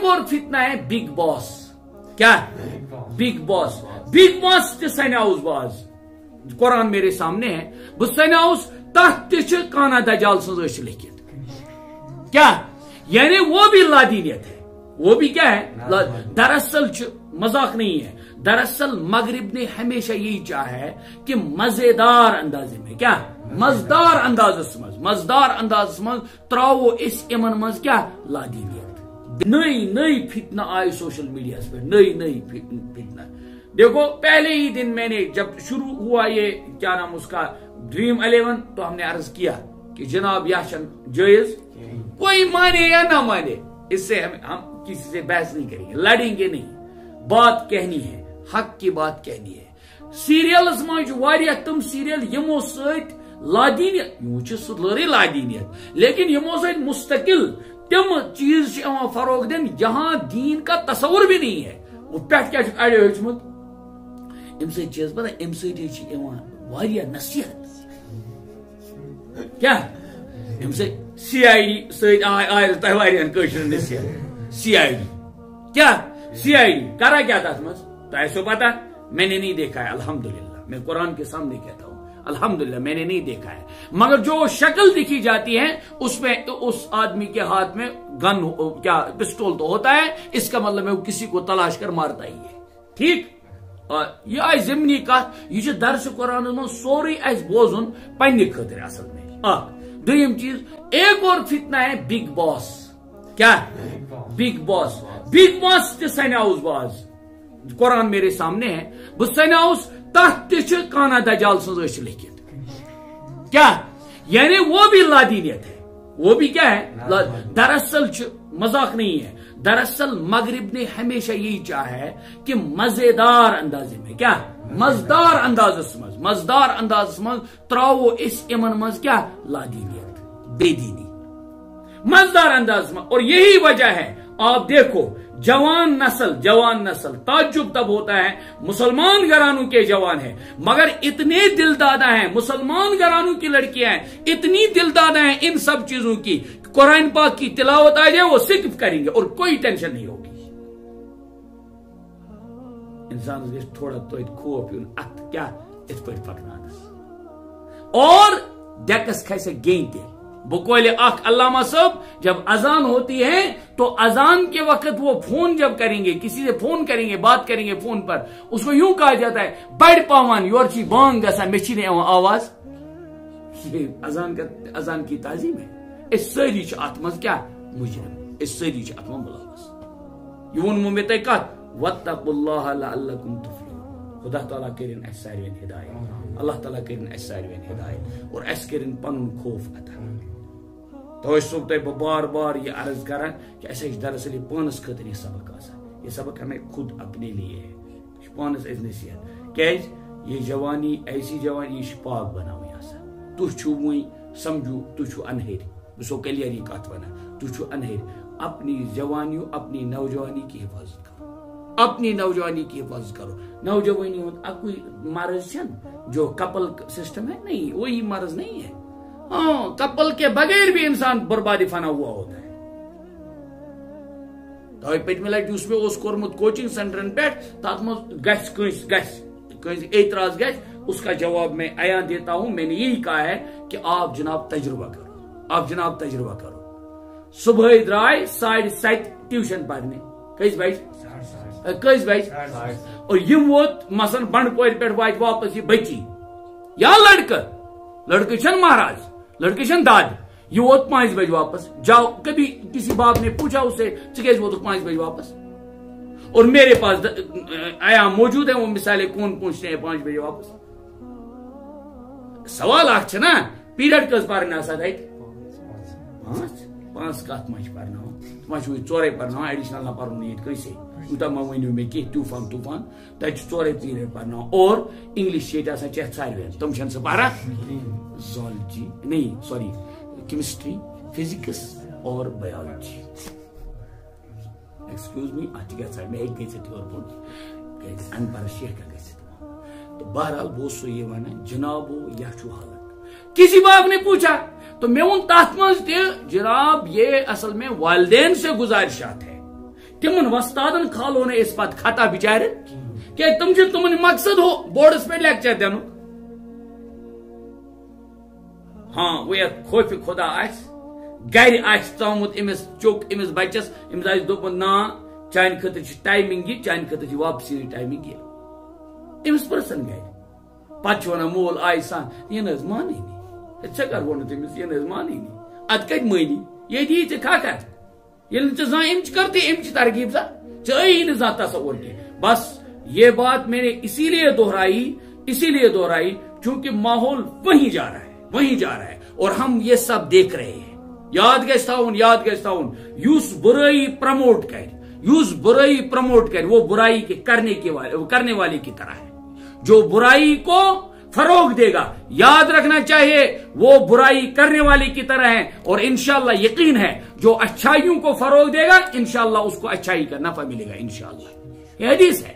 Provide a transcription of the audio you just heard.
ایک اور فتنہ ہے بگ باس. کیا بگ باس؟ بگ باس تہ سناؤس باز قرآن میرے سامنے ہے بہ سناؤس تحت تہ کانا دجال سن لکھت. کیا یعنی وہ بھی لادینیت ہے. وہ بھی کیا ہے؟ دراصل مذاق نہیں ہے. دراصل مغرب نے ہمیشہ یہی چاہا ہے کہ مزیدار انداز میں کیا مزدار انداز مز تراو اس امن مز کیا لادینیت. نئی فتنہ آئی سوشل میڈیا پہ. نئی فتنہ. دیکھو پہلے ہی دن میں نے جب شروع ہوا یہ کیا نام اس کا ڈریم 11 تو ہم نے عرض کیا کہ جناب یہ جائز. کوئی مانے یا نہ مانے اس سے ہم کسی سے بحث نہیں کریں گے, لڑیں گے نہیں. بات کہنی ہے, حق کی بات کہنی ہے. سیریلز مجھ واریہ تم سیریل یمو سیت لادینیت یوں سلری لادینیت لیکن یمو سیت مستقل تم چیز فروغ دین جہاں دین کا تصور بھی نہیں ہے. وہ پہ کیا اڑے ہچمت ام سے چیز پتہ ام سے واریہ نصیحت. کیا ام سے سی آئی ڈی سیت آئے تہ واریہ کشر نصیحت. سی آئی ڈی کیا سی آئی ڈی کرا کیا تھا مز تو پتا میں نے نہیں دیکھا ہے. الحمدللہ میں قرآن کے سامنے کہتا ہوں الحمدللہ میں نے نہیں دیکھا ہے. مگر جو شکل دکھی جاتی ہے اس میں اس آدمی کے ہاتھ میں گن کیا پسٹول تو ہوتا ہے. اس کا مطلب ہے وہ کسی کو تلاش کر مارتا ہی ہے. ٹھیک یہ آئی ضمنی کت یہ درس قرآن میں سوری اس بوزن پنہ خاطر اصل میں. دویم چیز ایک اور فتنہ ہے بگ باس. کیا بگ باس؟ بگ باس تہ سناؤس باز قرآن میرے سامنے ہے بہ سناؤس تحت تہ کانا دجال سن لکھت. کیا یعنی وہ بھی لادینیت ہے. وہ بھی کیا ہے؟ دراصل مذاق نہیں ہے. دراصل مغرب نے ہمیشہ یہی چاہا ہے کہ مزیدار انداز میں کیا مزدار انداز مز تراو اس امن مز کیا لادینیت بے دینی مزدار انداز میں. اور یہی وجہ ہے آپ دیکھو جوان نسل تعجب تب ہوتا ہے مسلمان گھرانوں کے جوان ہیں مگر اتنے دل دادا ہیں. مسلمان گھرانوں کی لڑکیاں ہیں اتنی دل دادا ہیں ان سب چیزوں کی. قرآن پاک کی تلاوت آ جائے وہ صرف کریں گے اور کوئی ٹینشن نہیں ہوگی. انسان تھوڑا تو خوف ات کیا اس پہ پکنانس اور ڈیکس کھسے گینتے. بکول اخ علامہ صاحب جب اذان ہوتی ہے تو اذان کے وقت وہ فون جب کریں گے کسی سے فون کریں گے بات کریں گے فون پر اس کو یوں کہا جاتا ہے بڑ پاوان یور چی بانگ گسا مچھی نے آواز. یہ اذان کی تعظیم ہے. اس ساری ات مز کیا مجرم اس ساری ات مز ملوث. یہ ونمو میں تہ کت واتقوا اللہ لعلکم تفلحون. خدا تعالیٰ کرن اس ساروین ہدایت. اللہ تعالیٰ کرن اس ساروین ہدایت اور اس کرن پنن خوف عطا. تو اس صبح تہ بار بار یہ عرض کران کہ ایسے دراصل یہ پانس خاطر یہ سبق آسان. یہ سبق ہمیں خود اپنے لیے ہے. پانس اس نصیحت کیاز یہ جوانی ایسی جوانی یہ پاک بناوی آسان. تو چھو وی سمجھو تو چھو انہیر بسو کلیری کات بنا تو چھو انہیر. اپنی جوانی اپنی نوجوانی کی حفاظت کرو. اپنی نوجوانی کی حفاظت کرو. نوجوانی کوئی مرض چھن جو کپل سسٹم ہے نہیں وہی مرض نہیں ہے. ہاں کپل کے بغیر بھی انسان بربادی فنا ہوا ہوتا ہے. تو پتمہ لٹہ اس میں اس کورمت کوچنگ سینٹرن پہ تات مز گھس اعتراض گھس اس کا جواب میں عیاں دیتا ہوں. میں نے یہی کہا ہے کہ آپ جناب تجربہ کرو. صبح درائے 7:30 ٹیوشن پڑھنے کس بج اور یم ووت مثلا بنڈ پور پہ وات واپس یہ بچی یا لڑکہ چھن مہاراج لڑکے چھن داد یہ ووت 5 بج واپس. جاؤ کبھی کسی باپ نے پوچھا اسے ژٕ ووت 5 بج واپس اور میرے پاس آیا موجود ہے وہ مثالیں کون پوچھتے ہیں 5 بجے واپس. سوال اخ چھ نا پیریڈ کس پرنا آسان ات 5 کت مچ پرنا مچ ژورے پرنا ایڈیشنل نہ پرن یہ کیسے یوتہ ما ونیو مے کی طوفان تت ژورے پیریڈ پرنا اور انگلش یہ آسان چھ ساروی تم چھن سہ پرا زالجی نہیں سوری کیمسٹری فزکس اور بایولوجی. ایکسکیوز می ات گھر میں ایک گھت اور پہ ان پر شیخ گھت. تو بہرحال بہت سو یہ ونان جنابو یہ چھو حالت. کسی باپ نے پوچھا تو میں ان تات مز تہ جناب یہ اصل میں والدین سے گزارشات ہے. تمن وستادن کھالو نے اس پت خطا بچار کہ تم تمن مقصد ہو بورڈس پہ لیکچر دن ہاں وہ خوف خدا گر آمت امس چوک امس بچس امس دپن نا چان خطر ٹائمنگ یہ چان خطر واپسی ٹائمنگ یہ امس پرسن گر پتہ ونان مول آئی سان یہ نظ مانی ٹھیک وون تمس یہ نظ مانی ات کت مانی یہ دی ٹھیک کت یل زان ام کرتے ام ترغیب سا چی نا تصور کی بس یہ بات میں نے اسی لیے دہرائی چونکہ ماحول وہیں جا رہا ہے اور ہم یہ سب دیکھ رہے ہیں یاد گژھِ تھاون یس برائی پروموٹ کر وہ برائی کے کرنے والے کی طرح ہے جو برائی کو فروغ دے گا یاد رکھنا چاہیے وہ برائی کرنے والے کی طرح ہے اور انشاءاللہ یقین ہے جو اچھائیوں کو فروغ دے گا انشاءاللہ اس کو اچھائی کا نفع ملے گا انشاءاللہ یہ حدیث ہے